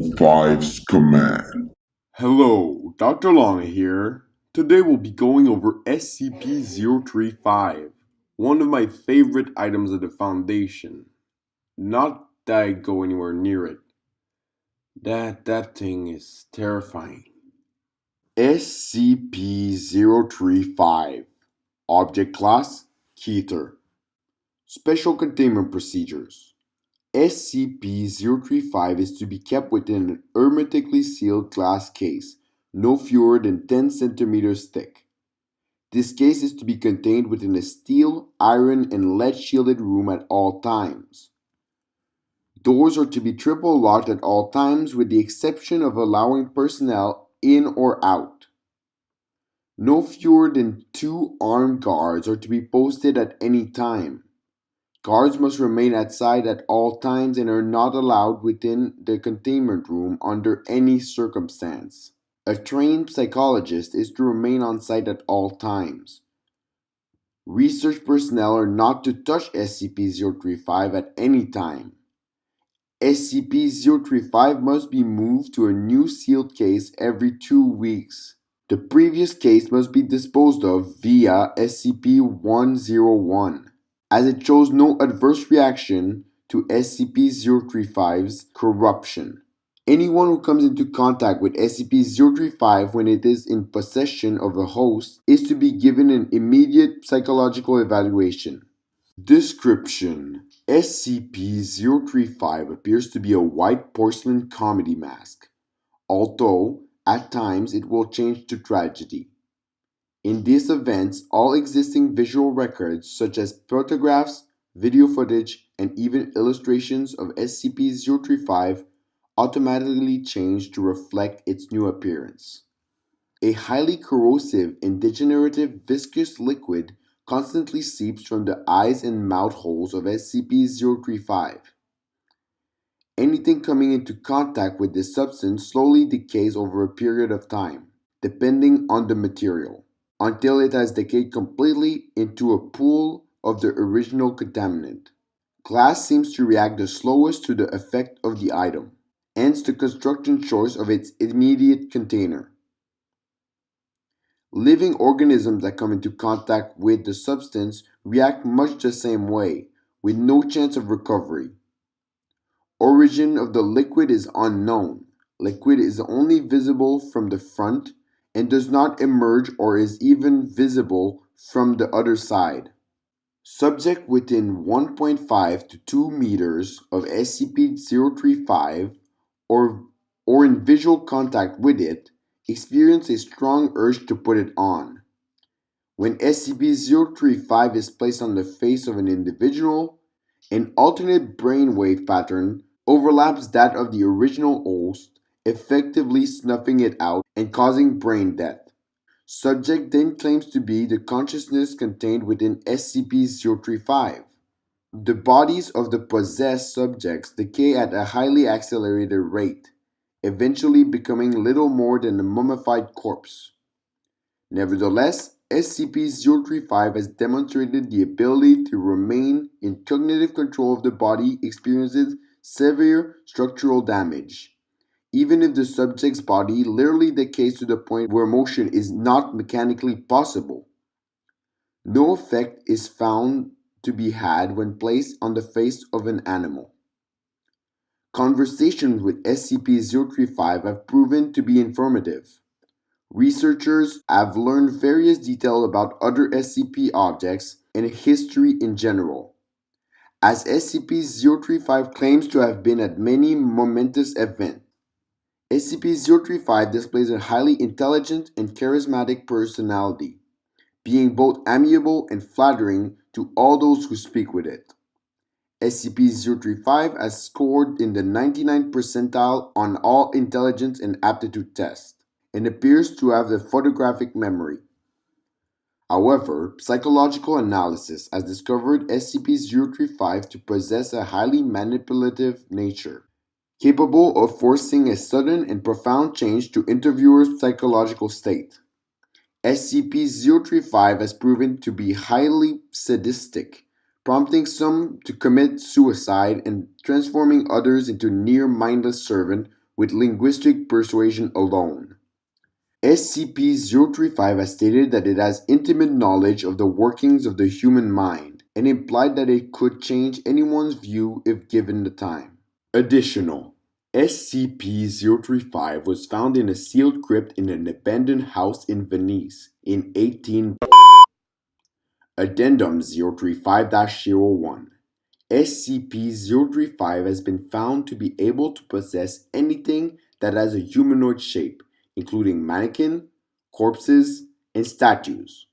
035's command. Hello, Dr. Long here. Today we'll be going over SCP-035, one of my favorite items of the Foundation. Not that I go anywhere near it. That thing is terrifying. SCP-035. Object Class Keter. Special Containment Procedures. SCP-035 is to be kept within an hermetically sealed glass case, no fewer than 10 centimeters thick. This case is to be contained within a steel, iron, and lead-shielded room at all times. Doors are to be triple locked at all times with the exception of allowing personnel in or out. No fewer than 2 armed guards are to be posted at any time. Guards must remain outside at all times and are not allowed within the containment room under any circumstance. A trained psychologist is to remain on site at all times. Research personnel are not to touch SCP-035 at any time. SCP-035 must be moved to a new sealed case every 2 weeks. The previous case must be disposed of via SCP-101. As it shows no adverse reaction to SCP-035's corruption. Anyone who comes into contact with SCP-035 when it is in possession of a host is to be given an immediate psychological evaluation. Description: SCP-035 appears to be a white porcelain comedy mask, although at times it will change to tragedy. In these events, all existing visual records such as photographs, video footage, and even illustrations of SCP-035 automatically change to reflect its new appearance. A highly corrosive and degenerative viscous liquid constantly seeps from the eyes and mouth holes of SCP-035. Anything coming into contact with this substance slowly decays over a period of time, depending on the material, until it has decayed completely into a pool of the original contaminant. Glass seems to react the slowest to the effect of the item, hence the construction choice of its immediate container. Living organisms that come into contact with the substance react much the same way, with no chance of recovery. Origin of the liquid is unknown. Liquid is only visible from the front and does not emerge or is even visible from the other side. Subject within 1.5 to 2 meters of SCP-035 or in visual contact with it experience a strong urge to put it on. When SCP-035 is placed on the face of an individual, an alternate brainwave pattern overlaps that of the original host, effectively snuffing it out and causing brain death. Subject then claims to be the consciousness contained within SCP-035. The bodies of the possessed subjects decay at a highly accelerated rate, eventually becoming little more than a mummified corpse. Nevertheless, SCP-035 has demonstrated the ability to remain in cognitive control of the body experiences severe structural damage, even if the subject's body literally decays to the point where motion is not mechanically possible. No effect is found to be had when placed on the face of an animal. Conversations with SCP-035 have proven to be informative. Researchers have learned various details about other SCP objects and history in general. As SCP-035 claims to have been at many momentous events, SCP-035 displays a highly intelligent and charismatic personality, being both amiable and flattering to all those who speak with it. SCP-035 has scored in the 99th percentile on all intelligence and aptitude tests, and appears to have a photographic memory. However, psychological analysis has discovered SCP-035 to possess a highly manipulative nature, capable of forcing a sudden and profound change to interviewers' psychological state. SCP-035 has proven to be highly sadistic, prompting some to commit suicide and transforming others into near mindless servants with linguistic persuasion alone. SCP-035 has stated that it has intimate knowledge of the workings of the human mind and implied that it could change anyone's view if given the time. Additional, SCP-035 was found in a sealed crypt in an abandoned house in Venice in 18. Addendum 035-01. SCP-035 has been found to be able to possess anything that has a humanoid shape, including mannequin, corpses, and statues.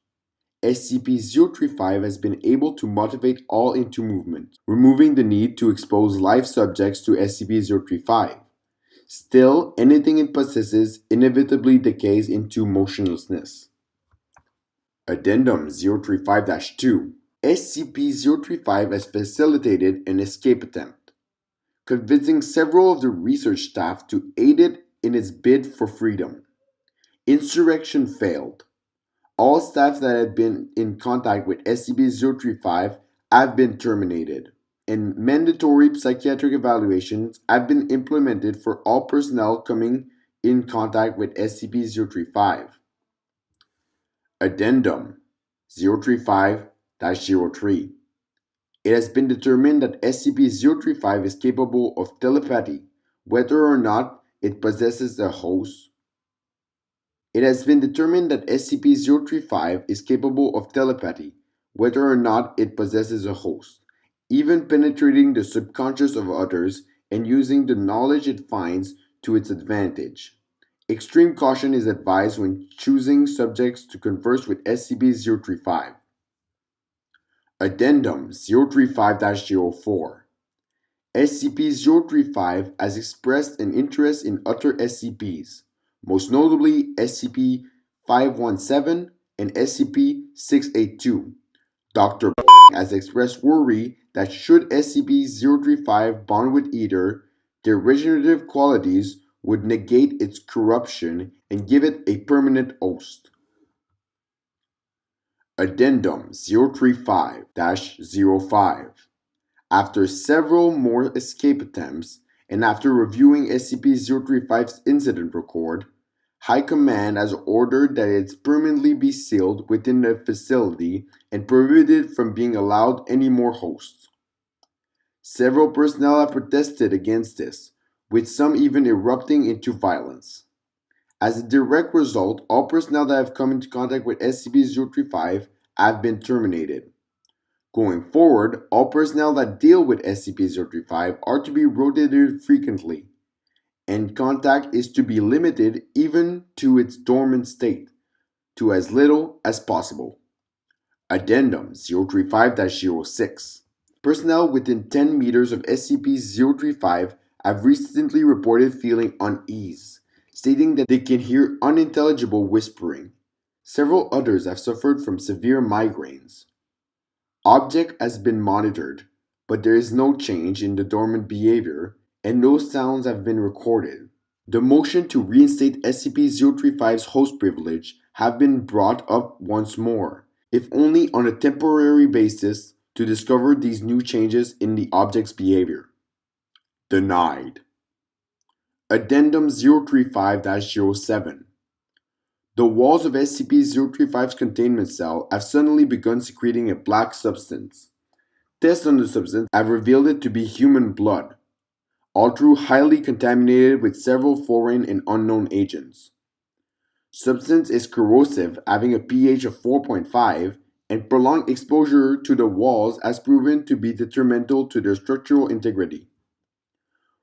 SCP-035 has been able to motivate all into movement, removing the need to expose live subjects to SCP-035. Still, anything it possesses inevitably decays into motionlessness. Addendum 035-2. SCP-035 has facilitated an escape attempt, convincing several of the research staff to aid it in its bid for freedom. Insurrection failed. All staff that had been in contact with SCP-035 have been terminated, and mandatory psychiatric evaluations have been implemented for all personnel coming in contact with SCP-035. Addendum 035-03. It has been determined that SCP-035 is capable of telepathy, whether or not it possesses a host. It has been determined that SCP-035 is capable of telepathy, whether or not it possesses a host, even penetrating the subconscious of others and using the knowledge it finds to its advantage. Extreme caution is advised when choosing subjects to converse with SCP-035. Addendum 035-04. SCP-035 has expressed an interest in other SCPs, most notably SCP-517 and SCP-682. Dr. has expressed worry that should SCP-035 bond with either, their regenerative qualities would negate its corruption and give it a permanent host. Addendum 035-05. After several more escape attempts, and after reviewing SCP-035's incident record, High Command has ordered that it permanently be sealed within the facility and prohibited from being allowed any more hosts. Several personnel have protested against this, with some even erupting into violence. As a direct result, all personnel that have come into contact with SCP-035 have been terminated. Going forward, all personnel that deal with SCP-035 are to be rotated frequently, and contact is to be limited even to its dormant state, to as little as possible. Addendum 035-06. Personnel within 10 meters of SCP-035 have recently reported feeling unease, stating that they can hear unintelligible whispering. Several others have suffered from severe migraines. Object has been monitored, but there is no change in the dormant behavior, and no sounds have been recorded. The motion to reinstate SCP-035's host privilege have been brought up once more, if only on a temporary basis, to discover these new changes in the object's behavior. Denied. Addendum 035-07. The walls of SCP-035's containment cell have suddenly begun secreting a black substance. Tests on the substance have revealed it to be human blood, all through highly contaminated with several foreign and unknown agents. Substance is corrosive, having a pH of 4.5, and prolonged exposure to the walls has proven to be detrimental to their structural integrity.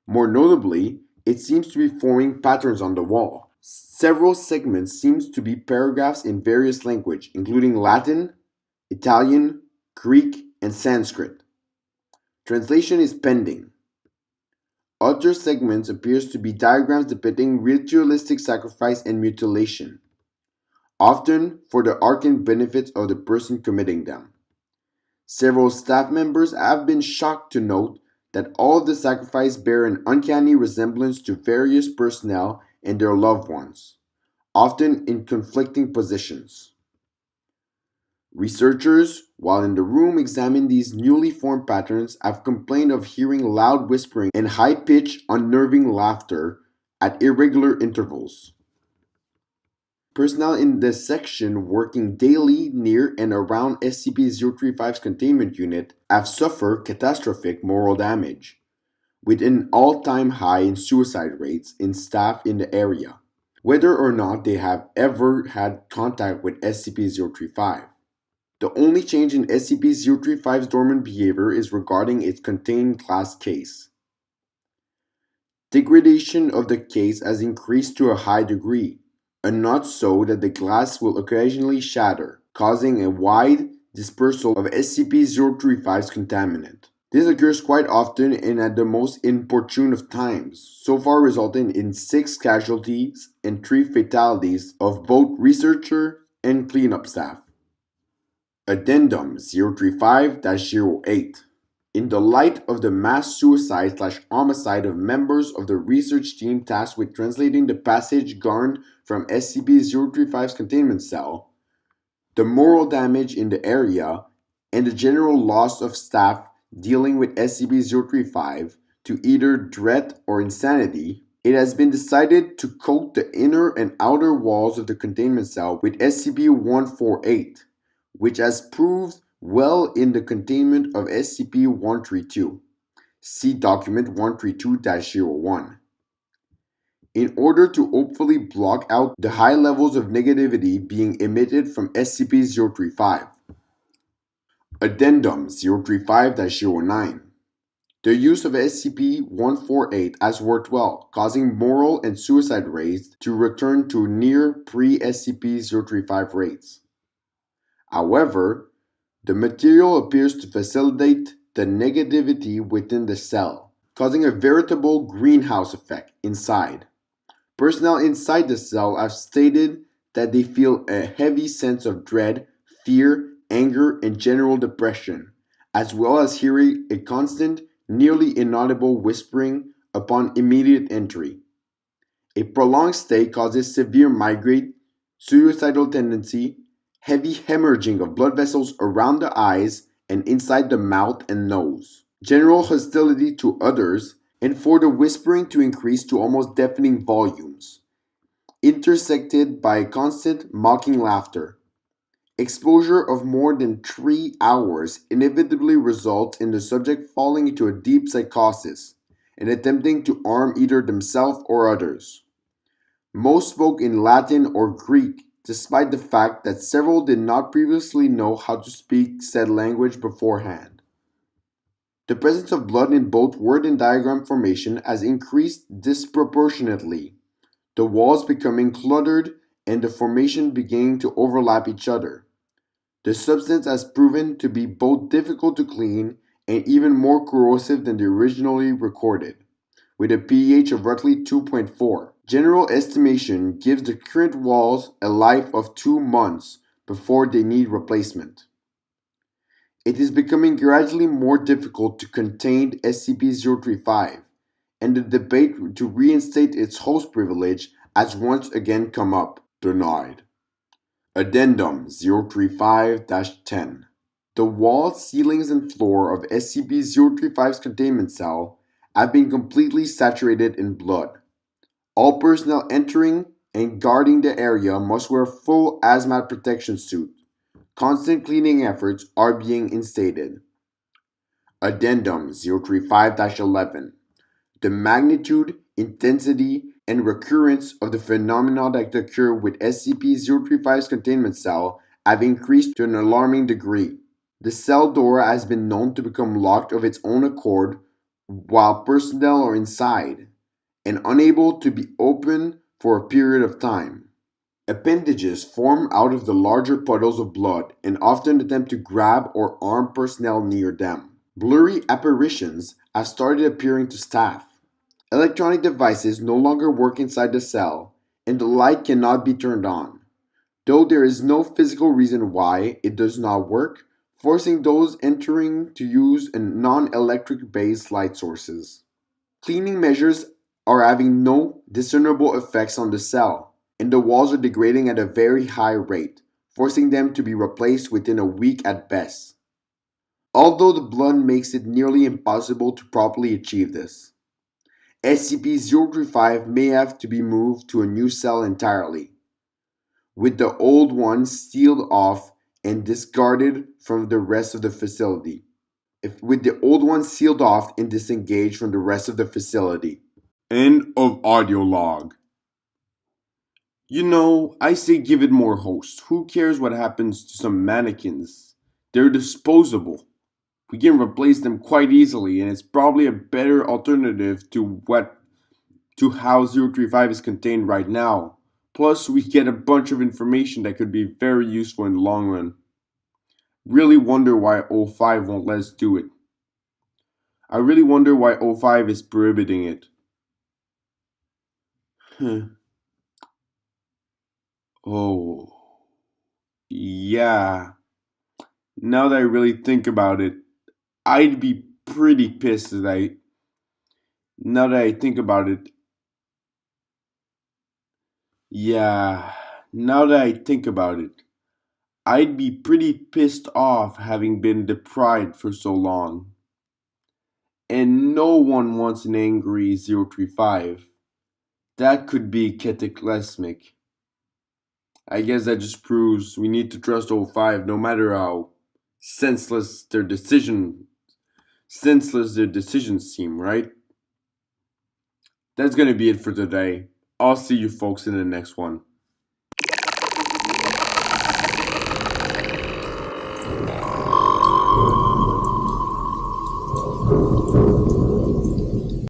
More notably, it seems to be forming patterns on the wall. Several segments seem to be paragraphs in various languages, including Latin, Italian, Greek, and Sanskrit. Translation is pending. Other segments appears to be diagrams depicting ritualistic sacrifice and mutilation, often for the arcane benefits of the person committing them. Several staff members have been shocked to note that all of the sacrifice bear an uncanny resemblance to various personnel and their loved ones, often in conflicting positions. Researchers, while in the room examining these newly formed patterns, have complained of hearing loud whispering and high-pitched, unnerving laughter at irregular intervals. Personnel in the section working daily near and around SCP-035's containment unit have suffered catastrophic moral damage, with an all-time high in suicide rates in staff in the area, whether or not they have ever had contact with SCP-035. The only change in SCP-035's dormant behavior is regarding its contained glass case. Degradation of the case has increased to a high degree, enough so that the glass will occasionally shatter, causing a wide dispersal of SCP-035's contaminant. This occurs quite often and at the most inopportune of times, so far resulting in 6 casualties and 3 fatalities of both researcher and cleanup staff. Addendum 035-08. In the light of the mass suicide/homicide of members of the research team tasked with translating the passage garnered from SCP-035's containment cell, the moral damage in the area, and the general loss of staff dealing with SCP-035 to either dread or insanity, it has been decided to coat the inner and outer walls of the containment cell with SCP-148, which has proved well in the containment of SCP-132. See Document 132-01. In order to hopefully block out the high levels of negativity being emitted from SCP-035. Addendum 035-09. The use of SCP-148 has worked well, causing moral and suicide rates to return to near pre-SCP-035 rates. However, the material appears to facilitate the negativity within the cell, causing a veritable greenhouse effect inside. Personnel inside the cell have stated that they feel a heavy sense of dread, fear, anger, and general depression, as well as hearing a constant, nearly inaudible whispering upon immediate entry. A prolonged stay causes severe migraine, suicidal tendency, heavy hemorrhaging of blood vessels around the eyes and inside the mouth and nose, general hostility to others, and for the whispering to increase to almost deafening volumes, intersected by constant mocking laughter. Exposure of more than 3 hours inevitably results in the subject falling into a deep psychosis and attempting to harm either themselves or others. Most spoke in Latin or Greek, despite the fact that several did not previously know how to speak said language beforehand. The presence of blood in both word and diagram formation has increased disproportionately, the walls becoming cluttered and the formation beginning to overlap each other. The substance has proven to be both difficult to clean and even more corrosive than the originally recorded, with a pH of roughly 2.4. General estimation gives the current walls a life of 2 months before they need replacement. It is becoming gradually more difficult to contain SCP-035, and the debate to reinstate its host privilege has once again come up. Denied. Addendum 035-10. The walls, ceilings, and floor of SCP-035's containment cell have been completely saturated in blood. All personnel entering and guarding the area must wear full hazmat protection suit. Constant cleaning efforts are being instated. Addendum 035-11. The magnitude, intensity, and recurrence of the phenomena that occur with SCP-035's containment cell have increased to an alarming degree. The cell door has been known to become locked of its own accord while personnel are inside, and unable to be opened for a period of time. Appendages form out of the larger puddles of blood and often attempt to grab or harm personnel near them. Blurry apparitions have started appearing to staff. Electronic devices no longer work inside the cell, and the light cannot be turned on, though there is no physical reason why it does not work, forcing those entering to use non-electric based light sources. Cleaning measures are having no discernible effects on the cell, and the walls are degrading at a very high rate, forcing them to be replaced within a week at best. Although the blood makes it nearly impossible to properly achieve this. SCP-035 may have to be moved to a new cell entirely, with the old one sealed off and discarded from the rest of the facility. With the old one sealed off and disengaged from the rest of the facility. End of audio log. I say give it more hosts. Who cares what happens to some mannequins? They're disposable. We can replace them quite easily, and it's probably a better alternative to how 035 is contained right now. Plus, we get a bunch of information that could be very useful in the long run. Really wonder why O5 won't let us do it. I really wonder why O5 is prohibiting it. Oh, yeah. Now that I really think about it, I'd be pretty pissed that I. Now that I think about it, yeah. Now that I think about it, I'd be pretty pissed off having been deprived for so long. And no one wants an angry 035. That could be cataclysmic. I guess that just proves we need to trust O5 no matter how senseless their decisions seem, right? That's gonna be it for today. I'll see you folks in the next one.